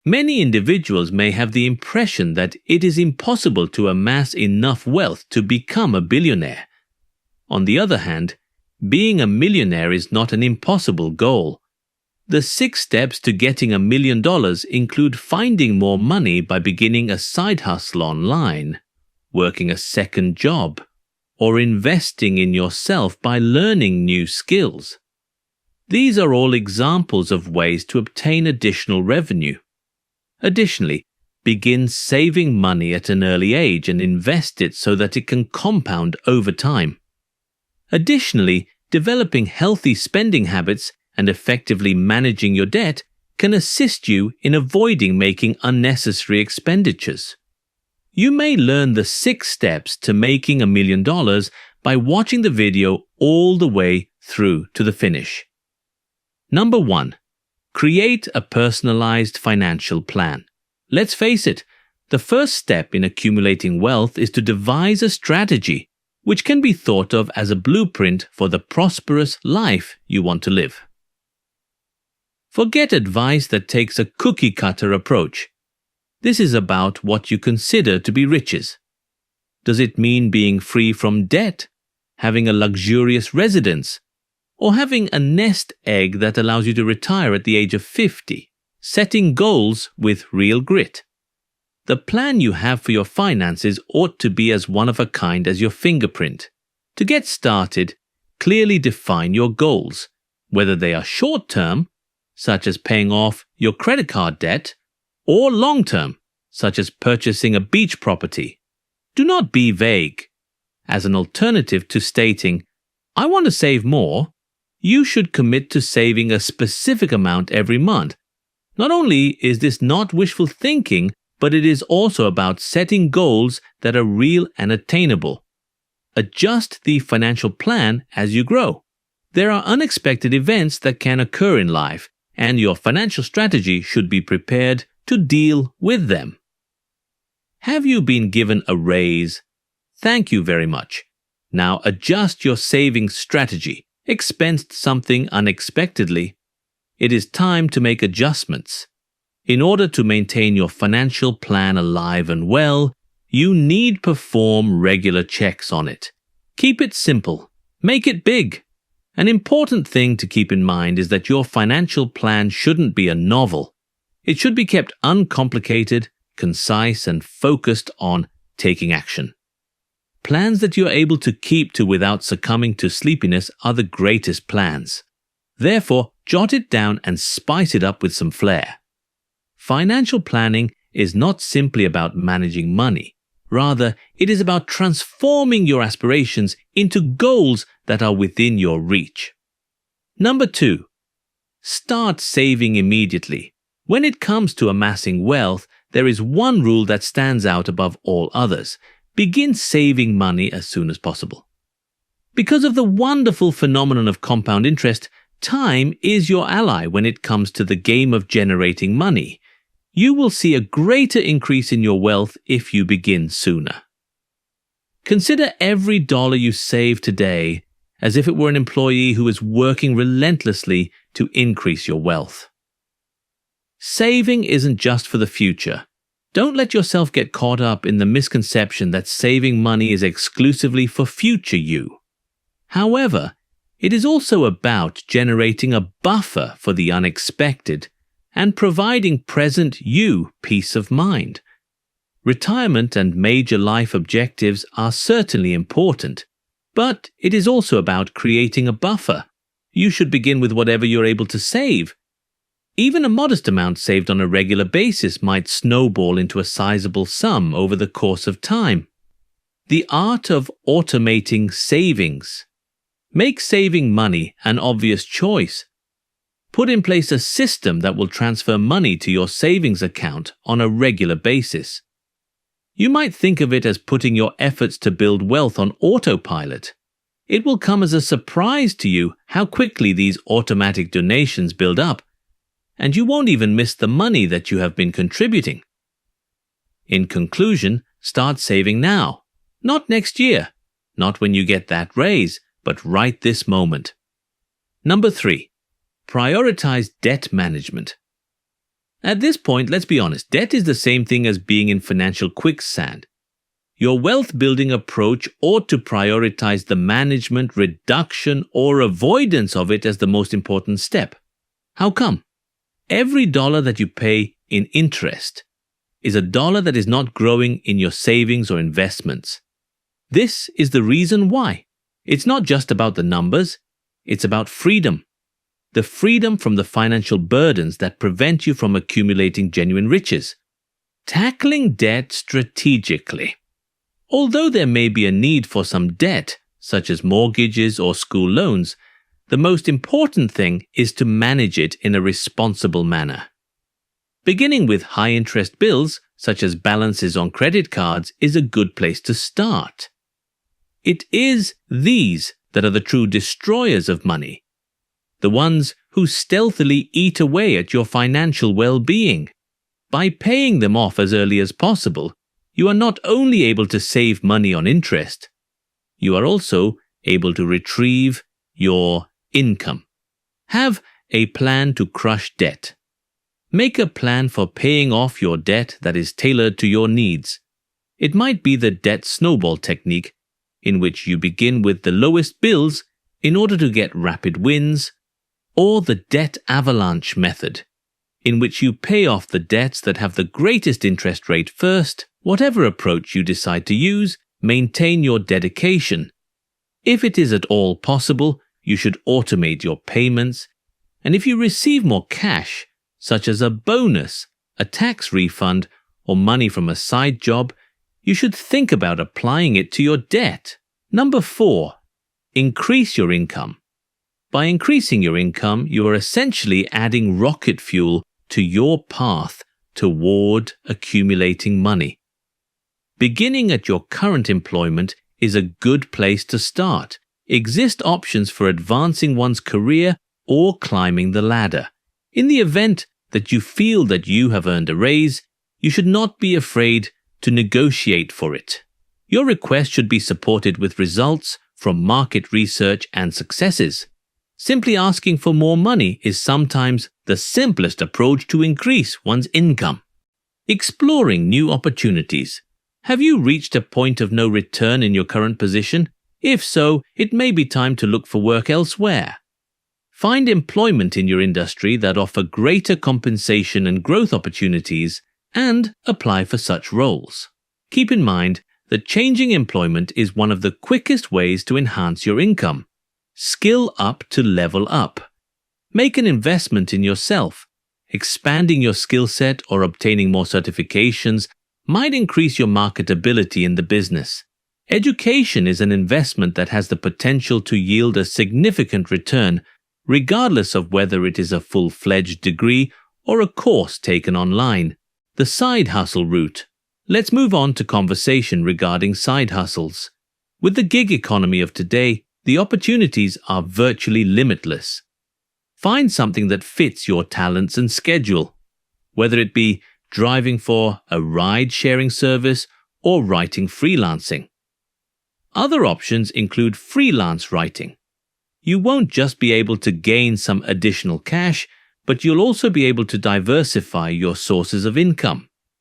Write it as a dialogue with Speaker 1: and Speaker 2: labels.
Speaker 1: Many individuals may have the impression that it is impossible to amass enough wealth to become a billionaire. On the other hand, being a millionaire is not an impossible goal. The 6 steps to getting $1 million include finding more money by beginning a side hustle online, working a second job, or investing in yourself by learning new skills. These are all examples of ways to obtain additional revenue. Additionally, begin saving money at an early age and invest it so that it can compound over time. Additionally, developing healthy spending habits and effectively managing your debt can assist you in avoiding making unnecessary expenditures. You may learn the 6 steps to making $1 million by watching the video all the way through to the finish. Number 1. Create a personalized financial plan. Let's face it, the first step in accumulating wealth is to devise a strategy which can be thought of as a blueprint for the prosperous life you want to live. Forget advice that takes a cookie-cutter approach. This is about what you consider to be riches. Does it mean being free from debt, having a luxurious residence, or having a nest egg that allows you to retire at the age of 50, setting goals with real grit? The plan you have for your finances ought to be as one of a kind as your fingerprint. To get started, clearly define your goals, whether they are short-term, such as paying off your credit card debt, or long-term, such as purchasing a beach property. Do not be vague. As an alternative to stating, "I want to save more," you should commit to saving a specific amount every month. Not only is this not wishful thinking, but it is also about setting goals that are real and attainable. Adjust the financial plan as you grow. There are unexpected events that can occur in life, and your financial strategy should be prepared to deal with them. Have you been given a raise? Thank you very much. Now adjust your savings strategy. Expensed something unexpectedly. It is time to make adjustments. In order to maintain your financial plan alive and well, you need perform regular checks on it. Keep it simple. Make it big. An important thing to keep in mind is that your financial plan shouldn't be a novel. It should be kept uncomplicated, concise, and focused on taking action. Plans that you're able to keep to without succumbing to sleepiness are the greatest plans. Therefore, jot it down and spice it up with some flair. Financial planning is not simply about managing money. Rather, it is about transforming your aspirations into goals that are within your reach. Number 2. Start saving immediately. When it comes to amassing wealth, there is one rule that stands out above all others. Begin saving money as soon as possible. Because of the wonderful phenomenon of compound interest, time is your ally when it comes to the game of generating money. You will see a greater increase in your wealth if you begin sooner. Consider every dollar you save today as if it were an employee who is working relentlessly to increase your wealth. Saving isn't just for the future. Don't let yourself get caught up in the misconception that saving money is exclusively for future you. However, it is also about generating a buffer for the unexpected and providing present you peace of mind. Retirement and major life objectives are certainly important, but it is also about creating a buffer. You should begin with whatever you're able to save. Even a modest amount saved on a regular basis might snowball into a sizable sum over the course of time. The art of automating savings. Make saving money an obvious choice. Put in place a system that will transfer money to your savings account on a regular basis. You might think of it as putting your efforts to build wealth on autopilot. It will come as a surprise to you how quickly these automatic donations build up, and you won't even miss the money that you have been contributing. In conclusion, start saving now. Not next year, not when you get that raise, but right this moment. Number 3. Prioritize debt management. At this point, let's be honest, debt is the same thing as being in financial quicksand. Your wealth-building approach ought to prioritize the management, reduction, or avoidance of it as the most important step. How come? Every dollar that you pay in interest is a dollar that is not growing in your savings or investments. This is the reason why. It's not just about the numbers, it's about freedom. The freedom from the financial burdens that prevent you from accumulating genuine riches. Tackling debt strategically. Although there may be a need for some debt, such as mortgages or school loans, the most important thing is to manage it in a responsible manner. Beginning with high-interest bills, such as balances on credit cards, is a good place to start. It is these that are the true destroyers of money. The ones who stealthily eat away at your financial well-being. By paying them off as early as possible, you are not only able to save money on interest, you are also able to retrieve your income. Have a plan to crush debt. Make a plan for paying off your debt that is tailored to your needs. It might be the debt snowball technique, in which you begin with the lowest bills in order to get rapid wins, or the debt avalanche method, in which you pay off the debts that have the greatest interest rate first. Whatever approach you decide to use, maintain your dedication. If it is at all possible, you should automate your payments, and if you receive more cash, such as a bonus, a tax refund, or money from a side job, you should think about applying it to your debt. Number 4, increase your income. By increasing your income, you are essentially adding rocket fuel to your path toward accumulating money. Beginning at your current employment is a good place to start. Exist options for advancing one's career or climbing the ladder. In the event that you feel that you have earned a raise, you should not be afraid to negotiate for it. Your request should be supported with results from market research and successes. Simply asking for more money is sometimes the simplest approach to increase one's income. Exploring new opportunities. Have you reached a point of no return in your current position? If so, it may be time to look for work elsewhere. Find employment in your industry that offer greater compensation and growth opportunities, and apply for such roles. Keep in mind that changing employment is one of the quickest ways to enhance your income. Skill up to level up. Make an investment in yourself. Expanding your skill set or obtaining more certifications might increase your marketability in the business. Education is an investment that has the potential to yield a significant return, regardless of whether it is a full-fledged degree or a course taken online. The side hustle route. Let's move on to conversation regarding side hustles. With the gig economy of today, the opportunities are virtually limitless. Find something that fits your talents and schedule, whether it be driving for a ride-sharing service or writing freelancing. Other options include freelance writing. You won't just be able to gain some additional cash, but you'll also be able to diversify your sources of income.